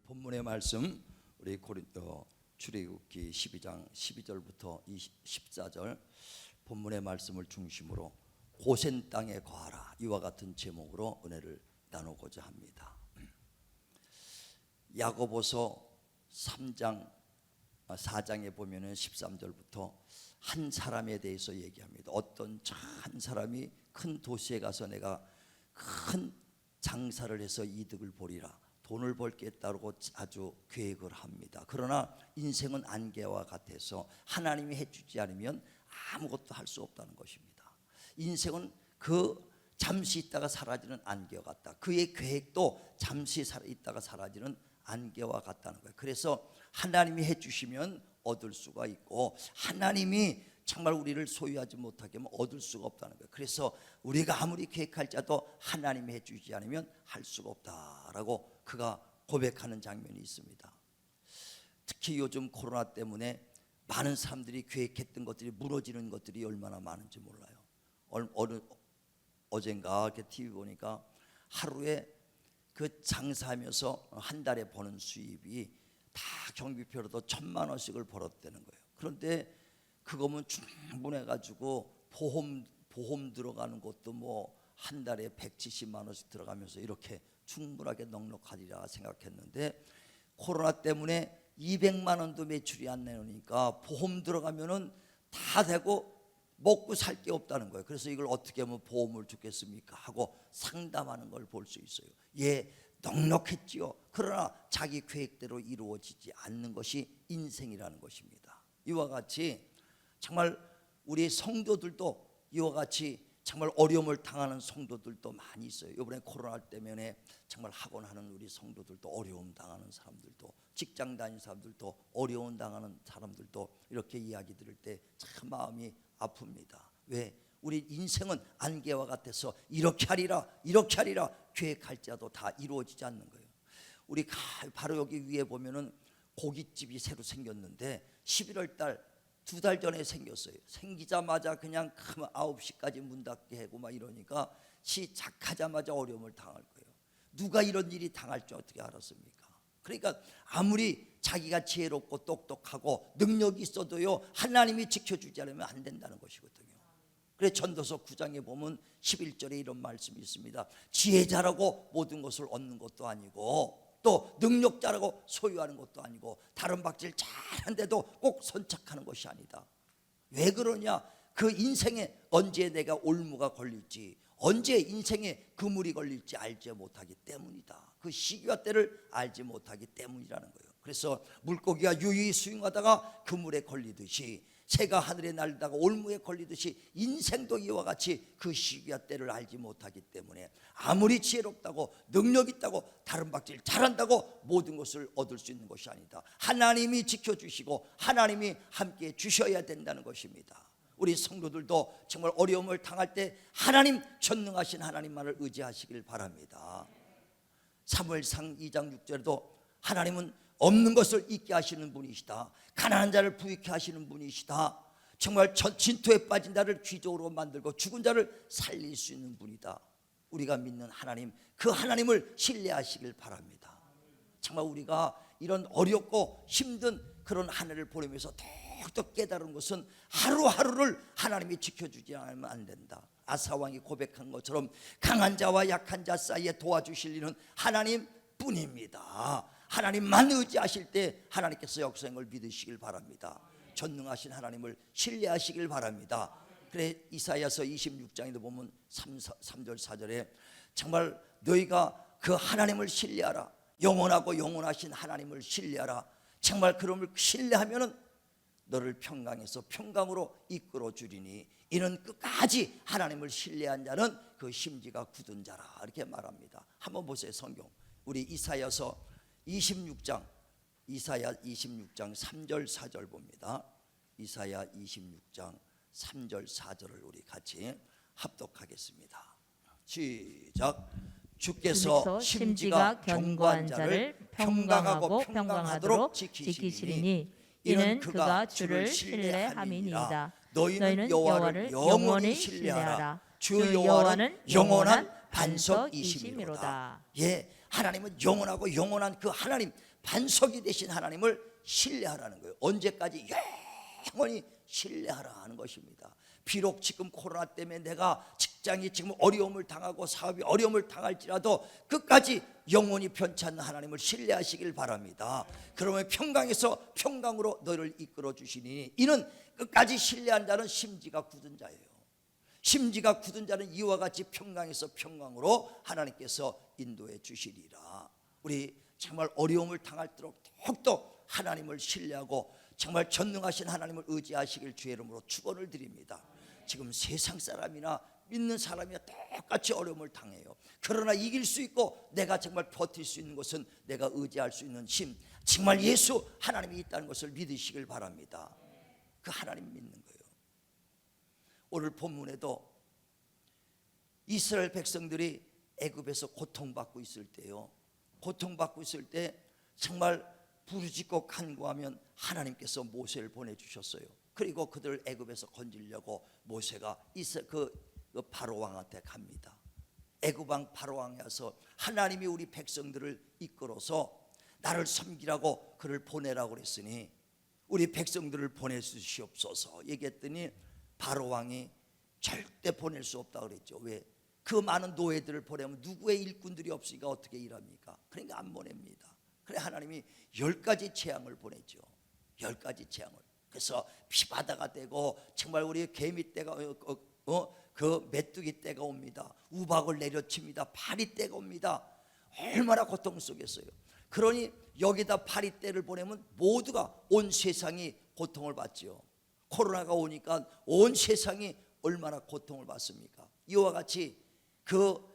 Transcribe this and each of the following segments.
본문의 말씀 우리 고린도 출애굽기 12장 12절부터 14절 본문의 말씀을 중심으로 고센 땅에 거하라, 이와 같은 제목으로 은혜를 나누고자 합니다. 야고보서 3장 4장에 보면은 13절부터 한 사람에 대해서 얘기합니다. 어떤 한 사람이 큰 도시에 가서 내가 큰 장사를 해서 이득을 보리라, 돈을 벌겠다고 아주 계획을 합니다. 그러나 인생은 안개와 같아서 하나님이 해주지 않으면 아무것도 할 수 없다는 것입니다. 인생은 그 잠시 있다가 사라지는 안개와 같다. 그의 계획도 잠시 있다가 사라지는 안개와 같다는 거예요. 그래서 하나님이 해주시면 얻을 수가 있고, 하나님이 정말 우리를 소유하지 못하게 하면 얻을 수가 없다는 거예요. 그래서 우리가 아무리 계획할지라도 하나님이 해주지 않으면 할 수가 없다라고 그가 고백하는 장면이 있습니다. 특히 요즘 코로나 때문에 많은 사람들이 계획했던 것들이 무너지는 것들이 얼마나 많은지 몰라요. 어젠가 이렇게 TV 보니까 하루에 그 장사하면서 한 달에 버는 수입이 다 경비표로도 1,000만 원씩을 벌었다는 거예요. 그런데 그거면 충분해가지고 보험 들어가는 것도 뭐 한 달에 170만 원씩 들어가면서 이렇게 충분하게 넉넉하리라 생각했는데, 코로나 때문에 200만 원도 매출이 안 나오니까 보험 들어가면은 다 되고 먹고 살 게 없다는 거예요. 그래서 이걸 어떻게 하면 보험을 주겠습니까 하고 상담하는 걸 볼 수 있어요. 예, 넉넉했지요. 그러나 자기 계획대로 이루어지지 않는 것이 인생이라는 것입니다. 이와 같이 정말 우리 성도들도 이와 같이 정말 어려움을 당하는 성도들도 많이 있어요. 이번에 코로나 때문에 정말 학원하는 우리 성도들도 어려움 당하는 사람들도, 직장 다니는 사람들도 어려움 당하는 사람들도 이렇게 이야기 들을 때 참 마음이 아픕니다. 왜? 우리 인생은 안개와 같아서 이렇게 하리라 계획할지라도 다 이루어지지 않는 거예요. 우리 바로 여기 위에 보면은 고깃집이 새로 생겼는데 11월 달 2달 전에 생겼어요. 생기자마자 그냥 9시까지 문 닫게 하고 막 이러니까 시작하자마자 어려움을 당할 거예요. 누가 이런 일이 당할 줄 어떻게 알았습니까? 그러니까 아무리 자기가 지혜롭고 똑똑하고 능력이 있어도요, 하나님이 지켜주지 않으면 안 된다는 것이거든요. 그래서 전도서 9장에 보면 11절에 이런 말씀이 있습니다. 지혜자라고 모든 것을 얻는 것도 아니고, 또 능력자라고 소유하는 것도 아니고, 다른 박질 잘한데도 꼭 선착하는 것이 아니다. 왜 그러냐? 그 인생에 언제 내가 올무가 걸릴지, 언제 인생에 그물이 걸릴지 알지 못하기 때문이다. 그 시기와 때를 알지 못하기 때문이라는 거예요. 그래서 물고기가 유유히 수영하다가 그물에 걸리듯이, 새가 하늘에 날다가 올무에 걸리듯이 인생도 이와 같이 그 시기와 때를 알지 못하기 때문에 아무리 지혜롭다고 능력 있다고 다른 박질 잘한다고 모든 것을 얻을 수 있는 것이 아니다. 하나님이 지켜주시고 하나님이 함께 주셔야 된다는 것입니다. 우리 성도들도 정말 어려움을 당할 때 하나님, 전능하신 하나님만을 의지하시길 바랍니다. 사무엘상 2장 6절에도 하나님은 없는 것을 있게 하시는 분이시다. 가난한 자를 부유케 하시는 분이시다. 정말 진토에 빠진 자를 귀족으로 만들고 죽은 자를 살릴 수 있는 분이다. 우리가 믿는 하나님, 그 하나님을 신뢰하시길 바랍니다. 정말 우리가 이런 어렵고 힘든 그런 한 해를 보내면서 더욱더 깨달은 것은 하루하루를 하나님이 지켜주지 않으면 안 된다. 아사왕이 고백한 것처럼 강한 자와 약한 자 사이에 도와주실 일은 하나님 뿐입니다. 하나님만 의지하실 때 하나님께서 역사하는 걸 믿으시길 바랍니다. 전능하신 하나님을 신뢰하시길 바랍니다. 그래 이사야서 26장에도 보면 3절 4절에 정말 너희가 그 하나님을 신뢰하라, 영원하고 영원하신 하나님을 신뢰하라. 정말 그럼을 신뢰하면은 너를 평강에서 평강으로 이끌어 주리니 이는 끝까지 하나님을 신뢰한 자는 그 심지가 굳은 자라, 이렇게 말합니다. 한번 보세요. 성경 우리 이사야서 26장 3절 4절 봅니다. 이사야 26장 3절 4절을 우리 같이 합독하겠습니다. 시작. 주께서 심지가 견고한 자를 평강하고 평강하도록 지키시리니 이는 그가 주를 신뢰함이니이다. 너희는 여호와를 영원히 신뢰하라. 주 여호와는 영원한 반석이심이로다. 예, 하나님은 영원하고 영원한 그 하나님, 반석이 되신 하나님을 신뢰하라는 거예요. 언제까지? 영원히 신뢰하라 하는 것입니다. 비록 지금 코로나 때문에 내가 직장이 지금 어려움을 당하고 사업이 어려움을 당할지라도 끝까지 영원히 변치 않는 하나님을 신뢰하시길 바랍니다. 그러면 평강에서 평강으로 너를 이끌어 주시니 이는 끝까지 신뢰한 자는 심지가 굳은 자예요. 심지가 굳은 자는 이와 같이 평강에서 평강으로 하나님께서 인도해 주시리라. 우리 정말 어려움을 당할수록 더욱더 하나님을 신뢰하고 정말 전능하신 하나님을 의지하시길 주의 이름으로 축원을 드립니다. 지금 세상 사람이나 믿는 사람이나 똑같이 어려움을 당해요. 그러나 이길 수 있고 내가 정말 버틸 수 있는 것은 내가 의지할 수 있는 힘, 정말 예수 하나님이 있다는 것을 믿으시길 바랍니다. 그 하나님 믿는 거예요. 오늘 본문에도 이스라엘 백성들이 애굽에서 고통받고 있을 때요, 고통받고 있을 때 정말 부르짖고 간구하면 하나님께서 모세를 보내주셨어요. 그리고 그들을 애굽에서 건지려고 모세가 그 바로 왕한테 갑니다. 애굽 왕 바로 왕에 와서 하나님이 우리 백성들을 이끌어서 나를 섬기라고 그를 보내라고 그랬으니 우리 백성들을 보내주시옵소서 얘기했더니 바로 왕이 절대 보낼 수 없다고 그랬죠. 왜? 그 많은 노예들을 보내면 누구의 일꾼들이 없으니까 어떻게 일합니까? 그러니까 안 보냅니다. 그래 하나님이 10가지 재앙을 보내죠. 10가지 재앙을. 그래서 피바다가 되고 정말 우리 개미 떼가 그 메뚜기 떼가 옵니다. 우박을 내려칩니다. 파리 떼가 옵니다. 얼마나 고통 속에서요. 그러니 여기다 파리 떼를 보내면 모두가 온 세상이 고통을 받죠. 코로나가 오니까 온 세상이 얼마나 고통을 받습니까? 이와 같이 그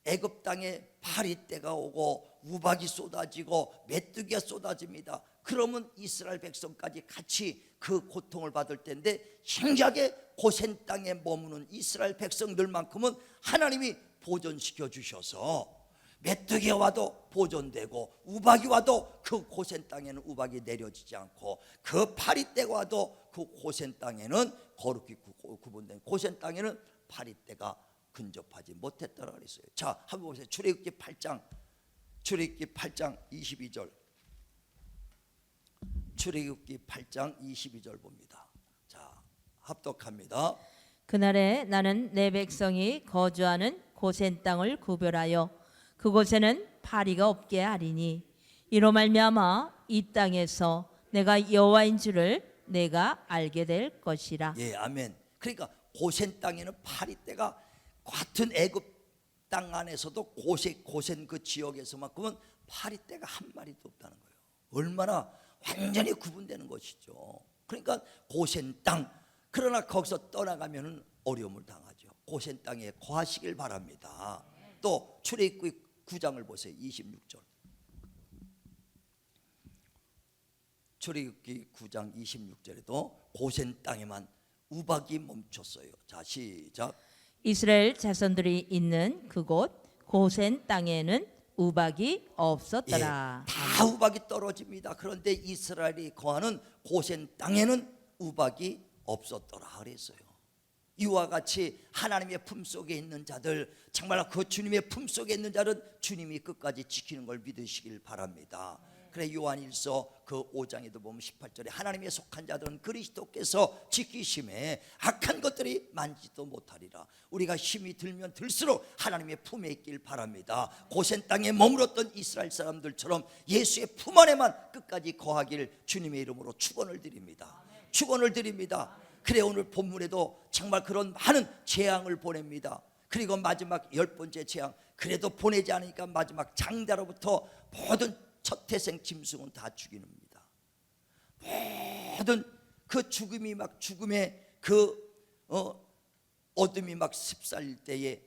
애굽 땅에 파리떼가 오고 우박이 쏟아지고 메뚜기가 쏟아집니다. 그러면 이스라엘 백성까지 같이 그 고통을 받을 텐데 신기하게 고센 땅에 머무는 이스라엘 백성들만큼은 하나님이 보존시켜 주셔서 메뚜기가 와도 보존되고 우박이 와도 그 고센 땅에는 우박이 내려지지 않고 그 파리떼가 와도 그 고센 땅에는 거룩히 구분된 고센 땅에는 파리떼가 근접하지 못했다고 그랬어요. 자, 한번 보세요. 출애굽기 8장 22절. 출애굽기 8장 22절 봅니다. 자, 합독합니다. 그날에 나는 내 백성이 거주하는 고센 땅을 구별하여 그곳에는 파리가 없게 하리니 이로 말미암아 이 땅에서 내가 여호와인 줄을 내가 알게 될 것이라. 예, 아멘. 그러니까 고센 땅에는 파리떼가 같은 애굽 땅 안에서도 고센 그 지역에서만큼은 파리떼가 한 마리도 없다는 거예요. 얼마나 완전히 구분되는 것이죠. 그러니까 고센 땅, 그러나 거기서 떠나가면 어려움을 당하죠. 고센 땅에 거하시길 바랍니다. 또 출애굽기 9장을 보세요. 26절. 출애굽기 9장 26절에도 고센 땅에만 우박이 멈췄어요. 자, 시작. 이스라엘 자손들이 있는 그곳 고센 땅에는 우박이 없었더라. 예, 다 우박이 떨어집니다. 그런데 이스라엘이 거하는 고센 땅에는 우박이 없었더라 그랬어요. 이와 같이 하나님의 품속에 있는 자들, 정말 그 주님의 품속에 있는 자는 주님이 끝까지 지키는 걸 믿으시길 바랍니다. 그래 요한일서 그 5장에도 보면 18절에 하나님의 속한 자들은 그리스도께서 지키심에 악한 것들이 만지도 못하리라. 우리가 힘이 들면 들수록 하나님의 품에 있길 바랍니다. 고센 땅에 머물렀던 이스라엘 사람들처럼 예수의 품 안에만 끝까지 거하길 주님의 이름으로 축원을 드립니다. 축원을 드립니다. 그래 오늘 본문에도 정말 그런 많은 재앙을 보냅니다. 그리고 마지막 10번째 재앙, 그래도 보내지 않으니까 마지막 장자로부터 모든 첫 태생 짐승은 다 죽이는입니다. 모든 그 죽음이 막 죽음의 그 어둠이 막 습살릴 때에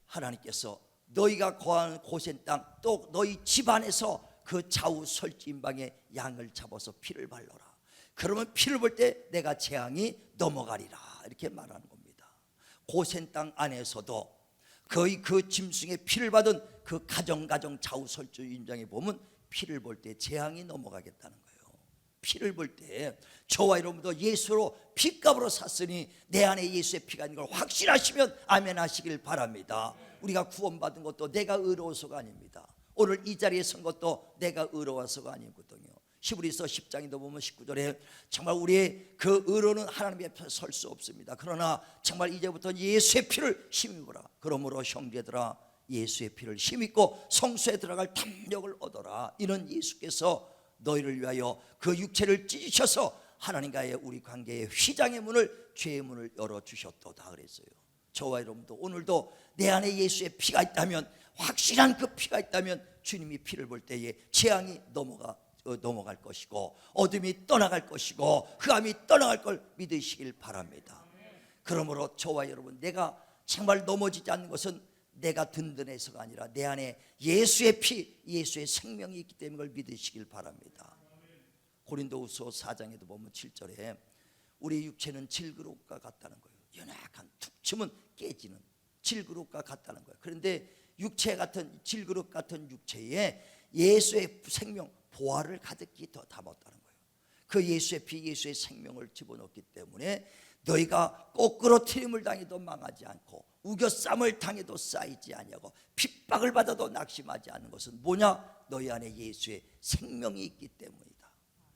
하나님께서 너희가 거하는 고센 땅 또 너희 집안에서 그 좌우 설진방에 양을 잡아서 피를 발라라. 그러면 피를 볼 때 내가 재앙이 넘어가리라 이렇게 말하는 겁니다. 고센 땅 안에서도 거의 그 짐승의 피를 받은 그 가정 좌우 설주 인장에 보면 피를 볼 때 재앙이 넘어가겠다는 거예요. 피를 볼 때 저와 여러분도 예수로 피값으로 샀으니 내 안에 예수의 피가 있는 걸 확신하시면 아멘 하시길 바랍니다. 우리가 구원받은 것도 내가 의로워서가 아닙니다. 오늘 이 자리에 선 것도 내가 의로워서가 아니거든요. 히브리서 10장에도 보면 19절에 정말 우리의 그 의로는 하나님 앞에 설 수 없습니다. 그러나 정말 이제부터 예수의 피를 힘입어라. 그러므로 형제들아 예수의 피를 힘입고 성소에 들어갈 탐욕을 얻어라. 이는 예수께서 너희를 위하여 그 육체를 찢으셔서 하나님과의 우리 관계의 휘장의 문을 죄의 문을 열어주셨도다 그랬어요. 저와 여러분도 오늘도 내 안에 예수의 피가 있다면, 확실한 그 피가 있다면 주님이 피를 볼 때에 재앙이 넘어갈 것이고 어둠이 떠나갈 것이고 흑암이 떠나갈 걸 믿으시길 바랍니다. 그러므로 저와 여러분, 내가 정말 넘어지지 않는 것은 내가 든든해서가 아니라 내 안에 예수의 피, 예수의 생명이 있기 때문에 그걸 믿으시길 바랍니다. 고린도후서 4장에도 보면 7절에 우리 육체는 질그릇과 같다는 거예요. 연약한 툭 치면 깨지는 질그릇과 같다는 거예요. 그런데 육체 같은 질그릇 같은 육체에 예수의 생명 보화를 가득히 더 담았다는 거예요. 그 예수의 피, 예수의 생명을 집어넣기 때문에 너희가 거꾸로 트림을 당해도 망하지 않고 우겨쌈을 당해도 쌓이지 아니하고 핍박을 받아도 낙심하지 않는 것은 뭐냐? 너희 안에 예수의 생명이 있기 때문이다.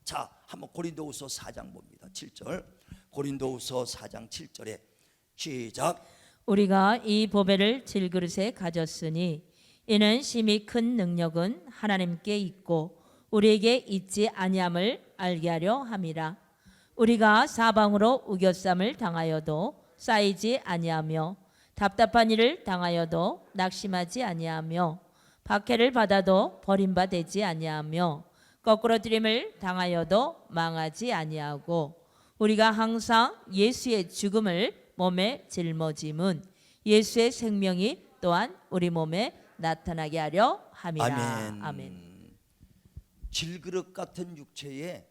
자, 한번 고린도후서 4장 봅니다. 7절. 고린도후서 4장 7절에 시작. 우리가 이 보배를 질그릇에 가졌으니 이는 심히 큰 능력은 하나님께 있고 우리에게 있지 아니함을 알게 하려 함이라. 우리가 사방으로 우겨쌈을 당하여도 쌓이지 아니하며 답답한 일을 당하여도 낙심하지 아니하며 박해를 받아도 버림받지 아니하며 거꾸로 들임을 당하여도 망하지 아니하고 우리가 항상 예수의 죽음을 몸에 짊어짐은 예수의 생명이 또한 우리 몸에 나타나게 하려 함이라. 아멘. 아멘. 질그릇 같은 육체에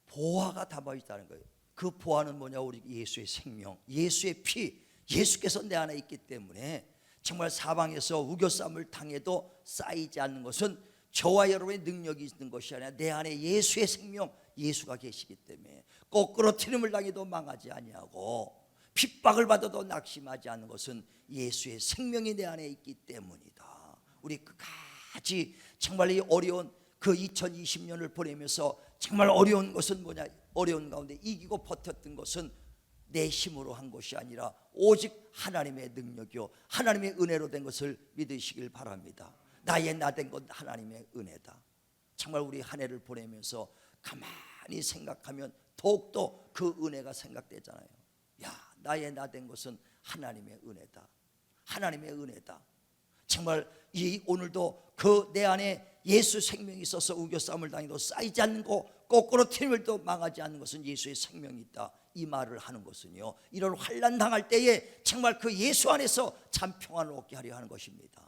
보화가 담아 있다는 거예요. 그 보화는 뭐냐? 우리 예수의 생명, 예수의 피, 예수께서 내 안에 있기 때문에 정말 사방에서 우겨쌈을 당해도 쌓이지 않는 것은 저와 여러분의 능력이 있는 것이 아니라 내 안에 예수의 생명, 예수가 계시기 때문에 거꾸로 트림을 당해도 망하지 아니하고 핍박을 받아도 낙심하지 않는 것은 예수의 생명이 내 안에 있기 때문이다. 우리 끝까지 정말 이 어려운 그 2020년을 보내면서 정말 어려운 것은 뭐냐? 어려운 가운데 이기고 버텼던 것은 내 힘으로 한 것이 아니라 오직 하나님의 능력이요 하나님의 은혜로 된 것을 믿으시길 바랍니다. 나의 나 된 건 하나님의 은혜다. 정말 우리 한 해를 보내면서 가만히 생각하면 더욱더 그 은혜가 생각되잖아요. 야, 나의 나 된 것은 하나님의 은혜다. 하나님의 은혜다. 정말 이 오늘도 그 내 안에 예수 생명이 있어서 우겨쌈을 당해도 쌓이지 않는 거, 거꾸로 트림을도 망하지 않는 것은 예수의 생명이 있다. 이 말을 하는 것은요, 이런 환난 당할 때에 정말 그 예수 안에서 참 평안을 얻게 하려 하는 것입니다.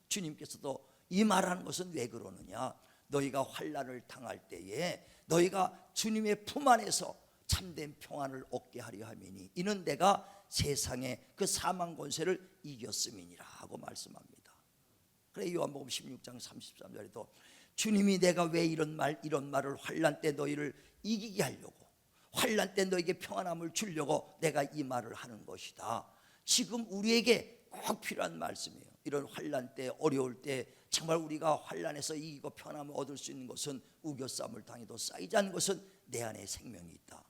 주님께서도 이 말하는 것은 왜 그러느냐? 너희가 환난을 당할 때에 너희가 주님의 품 안에서 참된 평안을 얻게 하려 함이니 이는 내가 세상의 그 사망 권세를 이겼음이니라 하고 말씀합니다. 그래 요한복음 16장 33절에도 주님이 내가 왜 이런 말을 환난 때 너희를 이기게 하려고, 환난 때 너에게 평안함을 주려고 내가 이 말을 하는 것이다. 지금 우리에게 꼭 필요한 말씀이에요. 이런 환난 때, 어려울 때 정말 우리가 환난에서 이기고 평안함을 얻을 수 있는 것은 우겨쌈을 당해도 쌓이지 않는 것은 내 안에 생명이 있다.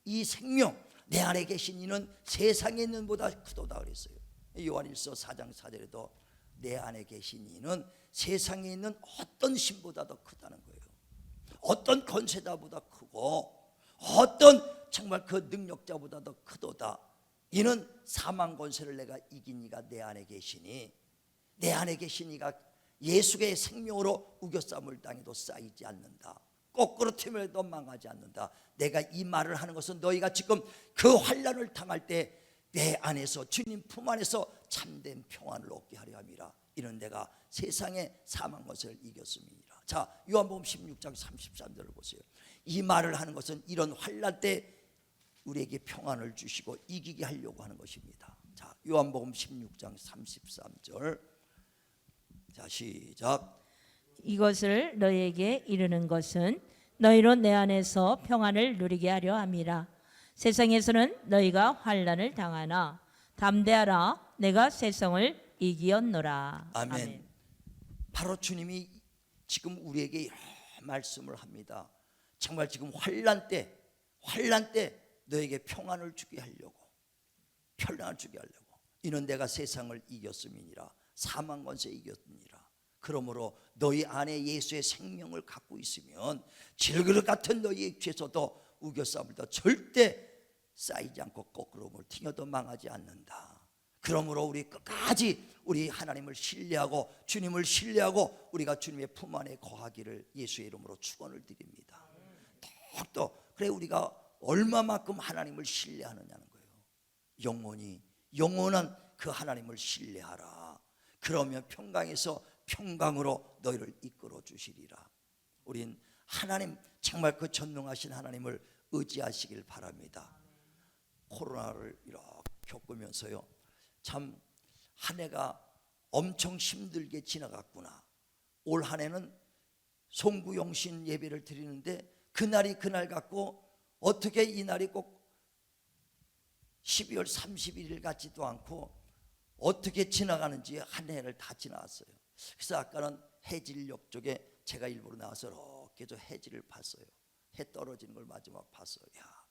이 생명, 내 안에 계신 이는 세상에 있는 보다 크도다 그랬어요. 요한일서 4장 4절에도 내 안에 계신 이는 세상에 있는 어떤 신보다 더 크다는 거예요. 어떤 권세자보다 크고 어떤 정말 그 능력자보다 더 크도다. 이는 사망 권세를 내가 이긴 이가 내 안에 계시니, 내 안에 계신 이가 예수의 생명으로 우겨쌈을 당해도 쌓이지 않는다. 거꾸로 튀면도 망하지 않는다. 내가 이 말을 하는 것은 너희가 지금 그 환난을 당할 때 내 안에서 주님 품 안에서 참된 평안을 얻게 하려 함이라. 이는 내가 세상의 사망 것을 이겼음이니라. 자, 요한복음 16장 33절을 보세요. 이 말을 하는 것은 이런 환난 때 우리에게 평안을 주시고 이기게 하려고 하는 것입니다. 자, 요한복음 16장 33절. 자, 시작. 이것을 너희에게 이르는 것은 너희로 내 안에서 평안을 누리게 하려 함이라. 세상에서는 너희가 환난을 당하나 담대하라. 내가 세상을 이기었노라. 아멘. 바로 주님이 지금 우리에게 여러 말씀을 합니다. 정말 지금 환난 때 너에게 평안을 주게 하려고, 평안을 주게 하려고. 이는 내가 세상을 이겼음이니라. 사망 권세 이겼느니라. 그러므로 너희 안에 예수의 생명을 갖고 있으면 질그릇 같은 너희 입에서도 우겨싸움도 절대 쌓이지 않고 거꾸로 튕겨도 망하지 않는다. 그러므로 우리 끝까지 우리 하나님을 신뢰하고 주님을 신뢰하고 우리가 주님의 품 안에 거하기를 예수의 이름으로 축원을 드립니다. 더욱더 그래 우리가 얼마만큼 하나님을 신뢰하느냐는 거예요. 영원한 그 하나님을 신뢰하라. 그러면 평강에서 평강으로 너희를 이끌어 주시리라. 우린 하나님, 정말 그 전능하신 하나님을 의지하시길 바랍니다. 코로나를 이렇게 겪으면서요, 참 한 해가 엄청 힘들게 지나갔구나. 올 한 해는 송구영신 예배를 드리는데 그날이 그날 같고 어떻게 이 날이 꼭 12월 31일 같지도 않고 어떻게 지나가는지 한 해를 다 지나왔어요. 그래서 아까는 해질녘 쪽에 제가 일부러 나와서 이렇게 저 해질을 봤어요. 해 떨어지는 걸 마지막 봤어요. 야,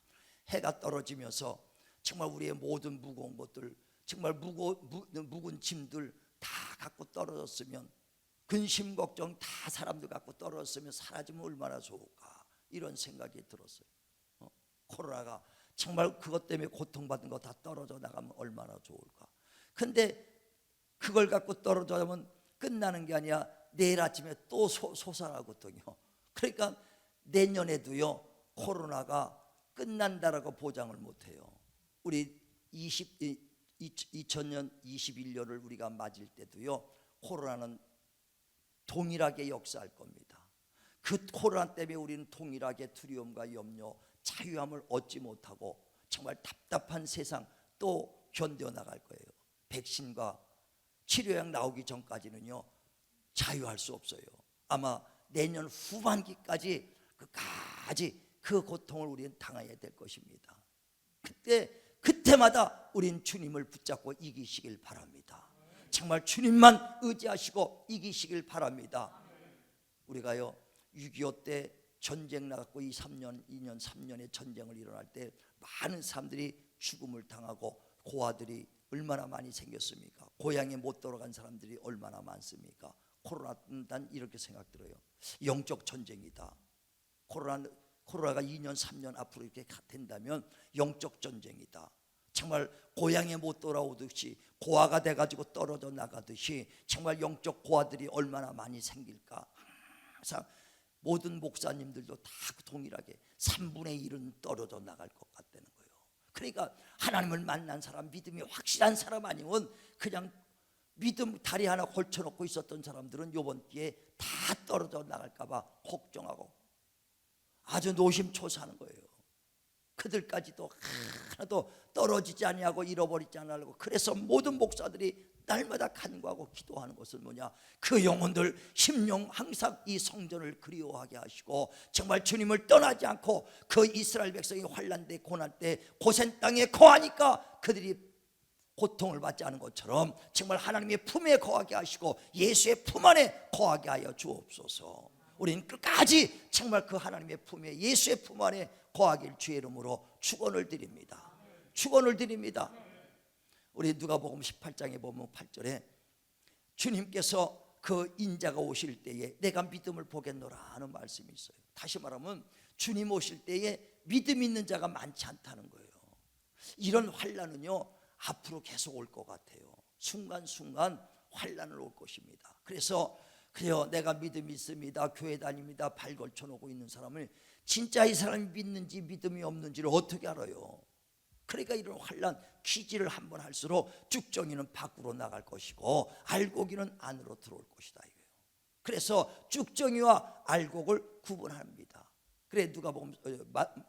해가 떨어지면서 정말 우리의 모든 무거운 것들, 정말 묵은 짐들 다 갖고 떨어졌으면, 근심 걱정 다 사람들 갖고 떨어졌으면 사라지면 얼마나 좋을까, 이런 생각이 들었어요. 코로나가 정말 그것 때문에 고통받은 거 다 떨어져 나가면 얼마나 좋을까. 근데 그걸 갖고 떨어져면 끝나는 게 아니라 내일 아침에 또 솟아나거든요. 그러니까 내년에도요 코로나가 끝난다라고 보장을 못해요. 우리 2000년 21년을 우리가 맞을 때도요 코로나는 동일하게 역사할 겁니다. 그 코로나 때문에 우리는 동일하게 두려움과 염려, 자유함을 얻지 못하고 정말 답답한 세상 또 견뎌나갈 거예요. 백신과 치료약 나오기 전까지는요 자유할 수 없어요. 아마 내년 후반기까지 그 고통을 우리는 당해야 될 것입니다. 그때마다 우린 주님을 붙잡고 이기시길 바랍니다. 정말 주님만 의지하시고 이기시길 바랍니다. 우리가요 6.25 때 전쟁 나갔고 2년 3년의 전쟁을 일어날 때 많은 사람들이 죽음을 당하고 고아들이 얼마나 많이 생겼습니까? 고향에 못 돌아간 사람들이 얼마나 많습니까? 코로나는 난 이렇게 생각 들어요. 영적 전쟁이다. 코로나가 2년 3년 앞으로 이렇게 된다면 영적 전쟁이다. 정말 고향에 못 돌아오듯이 고아가 돼가지고 떨어져 나가듯이 정말 영적 고아들이 얼마나 많이 생길까. 항상 모든 목사님들도 다 동일하게 3분의 1은 떨어져 나갈 것 같다는 거예요. 그러니까 하나님을 만난 사람, 믿음이 확실한 사람 아니면 그냥 믿음 다리 하나 걸쳐놓고 있었던 사람들은 이번 기회에 다 떨어져 나갈까 봐 걱정하고 아주 노심초사하는 거예요. 그들까지도 하나도 떨어지지 아니하고 잃어버리지 않으려고. 그래서 모든 목사들이 날마다 간구하고 기도하는 것은 뭐냐, 그 영혼들 심령 항상 이 성전을 그리워하게 하시고 정말 주님을 떠나지 않고 그 이스라엘 백성이 환난 때 고난 때 고센 땅에 거하니까 그들이 고통을 받지 않은 것처럼 정말 하나님의 품에 거하게 하시고 예수의 품 안에 거하게 하여 주옵소서. 우리는 끝까지 정말 그 하나님의 품에, 예수의 품 안에 거하길 주의 이름으로 축원을 드립니다. 축원을 드립니다. 우리 누가복음 18장에 보면 8절에 주님께서 그 인자가 오실 때에 내가 믿음을 보겠노라 하는 말씀이 있어요. 다시 말하면 주님 오실 때에 믿음 있는 자가 많지 않다는 거예요. 이런 환난은요 앞으로 계속 올 것 같아요. 순간순간 환난을 올 것입니다. 그래서 그래요, 내가 믿음이 있습니다, 교회 다닙니다, 발 걸쳐놓고 있는 사람을 진짜 이 사람이 믿는지 믿음이 없는지를 어떻게 알아요? 그러니까 이런 환난 기지를 한번 할수록 쭉정이는 밖으로 나갈 것이고 알곡이는 안으로 들어올 것이다 이거예요. 그래서 쭉정이와 알곡을 구분합니다. 그래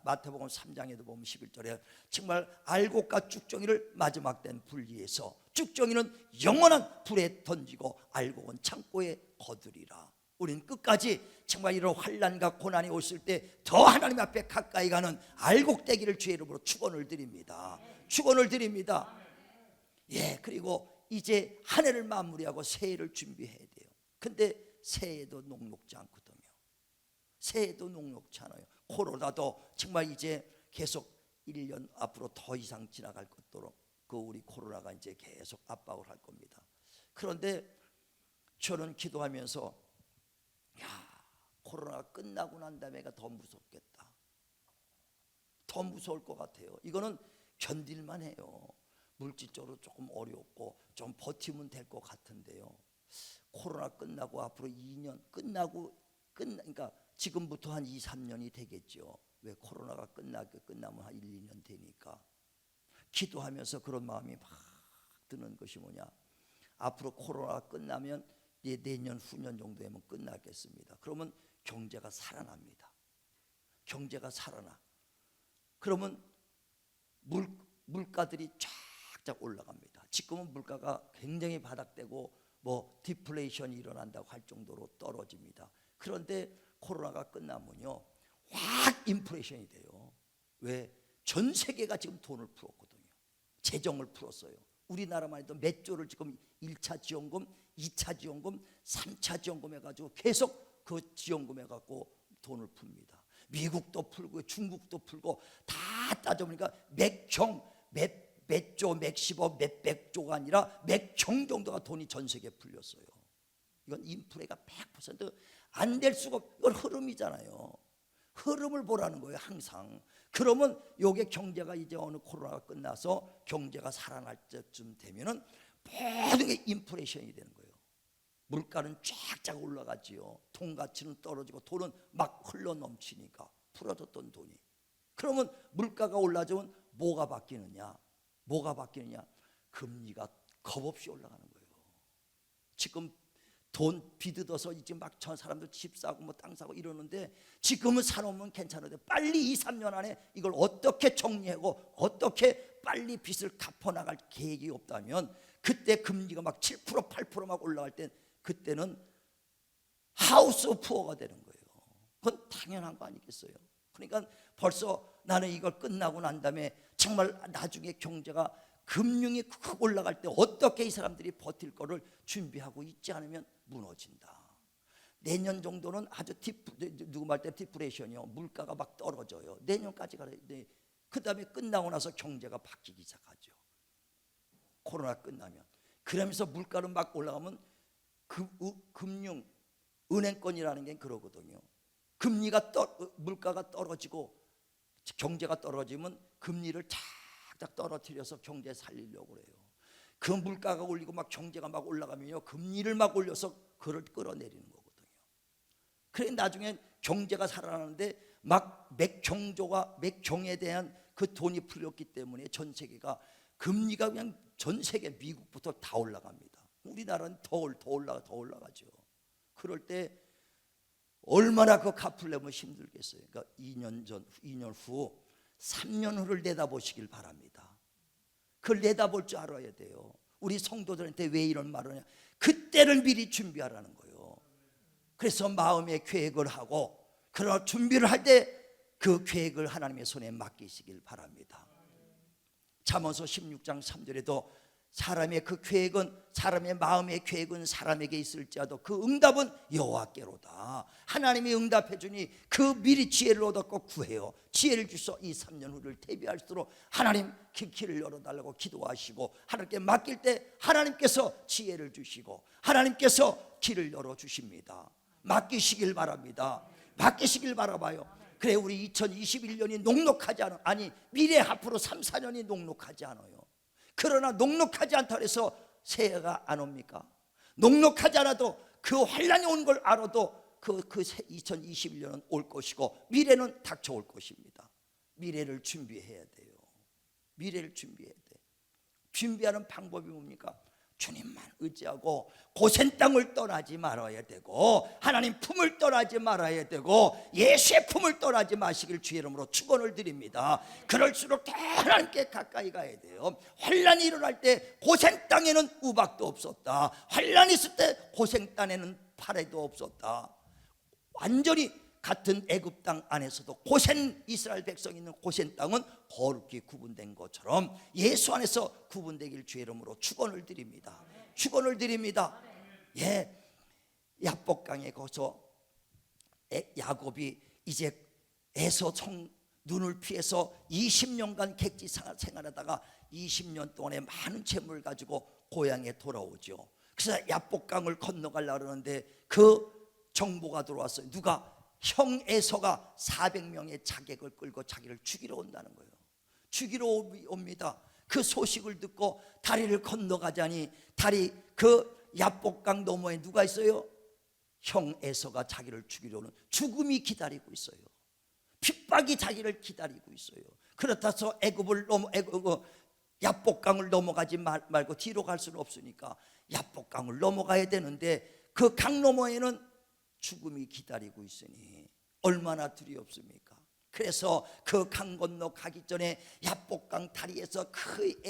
마태복음 3장에도 보면 11절에 정말 알곡과 쭉정이를 마지막 때는 분리해서 쭉정이는 영원한 불에 던지고 알곡은 창고에 거두리라. 우린 끝까지 정말 이런 환난과 고난이 오실 때 더 하나님 앞에 가까이 가는 알곡되기를 주의 이름으로 축원을 드립니다. 축원을 드립니다. 예, 그리고 이제 한 해를 마무리하고 새해를 준비해야 돼요. 근데 새해도 녹록지 않거든요. 새해도 녹록지 않아요. 코로나도 정말 이제 계속 1년 앞으로 더 이상 지나갈 것도록 그 우리 코로나가 이제 계속 압박을 할 겁니다. 그런데 저는 기도하면서 코로나가 끝나고 난 다음에가 더 무섭겠다. 더 무서울 것 같아요. 이거는 견딜만 해요. 물질적으로 조금 어렵고 좀 버티면 될 것 같은데요. 코로나 끝나고 앞으로 2년 그러니까 지금부터 한 2, 3년이 되겠죠. 왜 코로나가 끝나면 한 1, 2년 되니까. 기도하면서 그런 마음이 막 드는 것이 뭐냐. 앞으로 코로나가 끝나면 내년 후년 정도에면 끝나겠습니다. 그러면 경제가 살아납니다. 경제가 살아나. 그러면 물가들이 쫙쫙 올라갑니다. 지금은 물가가 굉장히 바닥되고 뭐 디플레이션이 일어난다고 할 정도로 떨어집니다. 그런데 코로나가 끝나면요 확 인플레이션이 돼요. 왜? 전 세계가 지금 돈을 풀었거든요. 재정을 풀었어요. 우리나라만 해도 몇 조를 지금 1차 지원금, 2차 지원금, 3차 지원금 해가지고 계속 그 지원금 해갖고 돈을 풉니다. 미국도 풀고 중국도 풀고 다 따져보니까 몇 조, 몇십억, 몇백조가 아니라 몇 경 정도가 돈이 전 세계에 풀렸어요. 이건 인플레가 100% 안 될 수가 없고 이건 흐름이잖아요. 흐름을 보라는 거예요 항상. 그러면 요게 경제가 이제 어느 코로나가 끝나서 경제가 살아날 때쯤 되면은 모든 게 인플레이션이 되는 거예요. 물가는 쫙쫙 올라가지요. 돈 가치는 떨어지고 돈은 막 흘러 넘치니까 풀어줬던 돈이. 그러면 물가가 올라지면 뭐가 바뀌느냐? 뭐가 바뀌느냐? 금리가 겁없이 올라가는 거예요. 지금 돈 빚어서 이제 막 저 사람들 집 사고 뭐 땅 사고 이러는데 지금은 사놓으면 괜찮은데 빨리 2, 3년 안에 이걸 어떻게 정리하고 어떻게 빨리 빚을 갚아나갈 계획이 없다면 그때 금리가 막 7%, 8% 막 올라갈 때 그때는 하우스 오브 푸어가 되는 거예요. 그건 당연한 거 아니겠어요? 그러니까 벌써 나는 이걸 끝나고 난 다음에 정말 나중에 경제가 금융이 크게 올라갈 때 어떻게 이 사람들이 버틸 거를 준비하고 있지 않으면 무너진다. 내년 정도는 아주 누구 말 때 디프레션이요. 물가가 막 떨어져요. 내년까지 가야 돼. 그 다음에 끝나고 나서 경제가 바뀌기 시작하죠. 코로나 끝나면. 그러면서 물가는 막 올라가면 금융, 은행권이라는 게 그러거든요. 물가가 떨어지고 경제가 떨어지면 금리를 쫙쫙 떨어뜨려서 경제 살리려고 그래요. 그 물가가 올리고 막 경제가 막 올라가면요 금리를 막 올려서 그걸 끌어내리는 거거든요. 그래 나중에 경제가 살아나는데 막 맥경에 대한 그 돈이 풀렸기 때문에 전 세계가 금리가 그냥 전 세계 미국부터 다 올라갑니다. 우리나라는 더 올라가죠. 그럴 때 얼마나 그 갚으려면 힘들겠어요. 그러니까 2년 후 3년 후를 내다보시길 바랍니다. 그걸 내다볼 줄 알아야 돼요. 우리 성도들한테 왜 이런 말을 하냐? 그때를 미리 준비하라는 거예요. 그래서 마음의 계획을 하고 그러나 준비를 할 때 그 계획을 하나님의 손에 맡기시길 바랍니다. 잠언서 16장 3절에도 사람의 그 계획은 사람의 마음의 계획은 사람에게 있을지라도 그 응답은 여호와께로다. 하나님이 응답해 주니 그 미리 지혜를 얻었고 구해요. 지혜를 주셔서 이 3년 후를 대비할수록 하나님 길을 열어달라고 기도하시고 하나님께 맡길 때 하나님께서 지혜를 주시고 하나님께서 길을 열어주십니다. 맡기시길 바랍니다. 맡기시길 바라봐요. 그래 우리 2021년이 녹록하지 않아. 아니 미래 앞으로 3, 4년이 녹록하지 않아요. 그러나 녹록하지 않다 해서 새해가 안 옵니까? 녹록하지 않아도 그 환란이 온 걸 알아도 그 2021년은 올 것이고 미래는 닥쳐올 것입니다. 미래를 준비해야 돼요. 미래를 준비해야 돼. 준비하는 방법이 뭡니까? 주님만 의지하고 고센 땅을 떠나지 말아야 되고 하나님 품을 떠나지 말아야 되고 예수의 품을 떠나지 마시길 주의 이름으로 축원을 드립니다. 그럴수록 더 하나님께 가까이 가야 돼요. 환란이 일어날 때 고센 땅에는 우박도 없었다. 환란이 있을 때 고센 땅에는 파래도 없었다. 완전히 같은 애굽 땅 안에서도 고센, 이스라엘 백성이 있는 고센 땅은 거룩히 구분된 것처럼 예수 안에서 구분되길 주의 이름으로 축원을 드립니다. 축원을 드립니다. 예, 야복강에 거기서 야곱이 이제 에서 눈을 피해서 20년간 객지 생활하다가 20년 동안에 많은 재물을 가지고 고향에 돌아오죠. 그래서 야복강을 건너가려고 그러는데 그 정보가 들어왔어요. 누가? 형 에서가 400명의 자객을 끌고 자기를 죽이러 온다는 거예요. 죽이러 옵니다. 그 소식을 듣고 다리를 건너가자니 다리 그 야복강 너머에 누가 있어요? 형 에서가 자기를 죽이러 오는 죽음이 기다리고 있어요. 핍박이 자기를 기다리고 있어요. 그렇다서 야복강을 넘어가지 말고 뒤로 갈 수는 없으니까 야복강을 넘어가야 되는데 그 강 너머에는 죽음이 기다리고 있으니 얼마나 두렵습니까? 그래서 그 강 건너 가기 전에 야복강 다리에서 그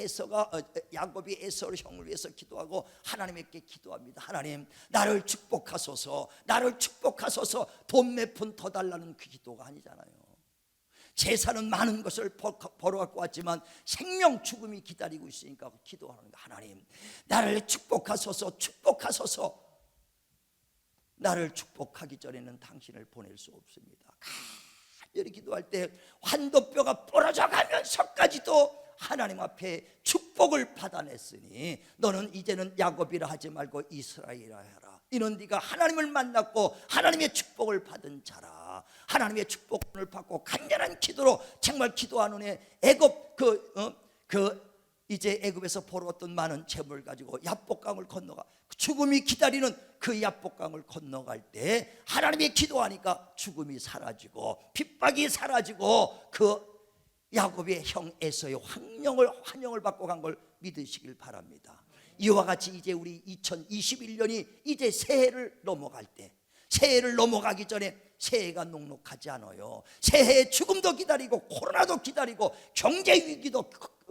야곱이 에서를 형을 위해서 기도하고 하나님께 기도합니다. 하나님, 나를 축복하소서, 나를 축복하소서. 돈 몇 푼 더 달라는 그 기도가 아니잖아요. 재산은 많은 것을 벌어갖고 왔지만 생명 죽음이 기다리고 있으니까 기도하는 거예요. 하나님, 나를 축복하소서, 축복하소서. 나를 축복하기 전에는 당신을 보낼 수 없습니다. 간절히 기도할 때 환도뼈가 부러져 가면서까지도 하나님 앞에 축복을 받아냈으니 너는 이제는 야곱이라 하지 말고 이스라엘이라 해라. 이는 네가 하나님을 만났고 하나님의 축복을 받은 자라. 하나님의 축복을 받고 간절한 기도로 정말 기도한 후에 애굽 이제 애굽에서 벌어왔던 많은 재물을 가지고 야복강을 건너가 죽음이 기다리는 그 야복강을 건너갈 때 하나님의 기도하니까 죽음이 사라지고 핍박이 사라지고 그 야곱의 형 에서의 환영을 받고 간 걸 믿으시길 바랍니다. 이와 같이 이제 우리 2021년이 이제 새해를 넘어갈 때, 새해를 넘어가기 전에 새해가 녹록하지 않아요. 새해에 죽음도 기다리고 코로나도 기다리고 경제 위기도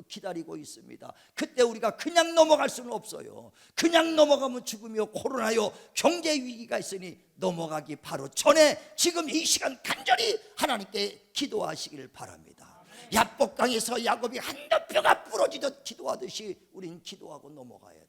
기다리고 있습니다. 그때 우리가 그냥 넘어갈 수는 없어요. 그냥 넘어가면 죽음이요 코로나요 경제 위기가 있으니 넘어가기 바로 전에 지금 이 시간 간절히 하나님께 기도하시길 바랍니다. 야복강에서 야곱이 한도뼈가 부러지듯 기도하듯이 우린 기도하고 넘어가야 돼요.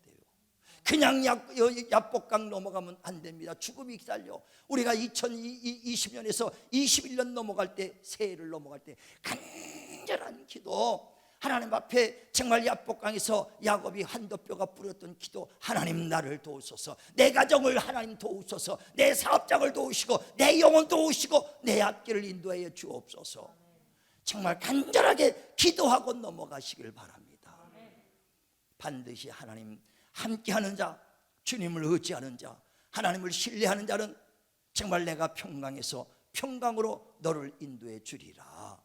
그냥 야복강 넘어가면 안 됩니다. 죽음이 기다려. 우리가 2020년에서 21년 넘어갈 때, 새해를 넘어갈 때 간절한 기도, 하나님 앞에 정말 야복강에서 야곱이 한도뼈가 부러졌던 기도, 하나님 나를 도우소서, 내 가정을 하나님 도우소서, 내 사업장을 도우시고 내 영혼 도우시고 내 앞길을 인도하여 주옵소서. 정말 간절하게 기도하고 넘어가시길 바랍니다. 반드시 하나님 함께하는 자, 주님을 의지하는 자, 하나님을 신뢰하는 자는 정말 내가 평강에서 평강으로 너를 인도해 주리라.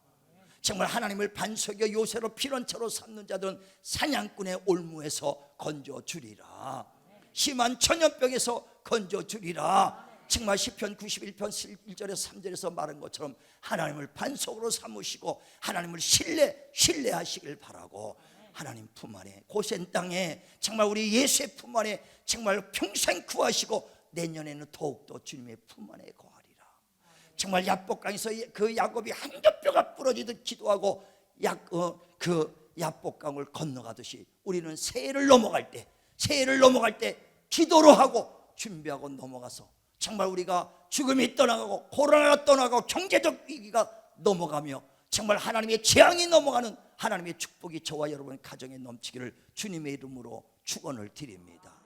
정말 하나님을 반석여 요새로 피런처로 삼는 자들은 사냥꾼의 올무에서 건져 주리라. 심한 천연병에서 건져 주리라. 정말 시편 91편 1절에서 3절에서 말한 것처럼 하나님을 반석으로 삼으시고 하나님을 신뢰하시길 바라고, 하나님 품 안에 고센 땅에 정말 우리 예수의 품 안에 정말 평생 구하시고 내년에는 더욱더 주님의 품 안에 거하리라. 정말 야복강에서 그 야곱이 한도뼈가 부러지듯 기도하고 그 야복강을 건너가듯이 우리는 새해를 넘어갈 때 기도로 하고 준비하고 넘어가서 정말 우리가 죽음이 떠나가고 코로나가 떠나가고 경제적 위기가 넘어가며 정말 하나님의 재앙이 넘어가는 하나님의 축복이 저와 여러분 가정에 넘치기를 주님의 이름으로 축원을 드립니다.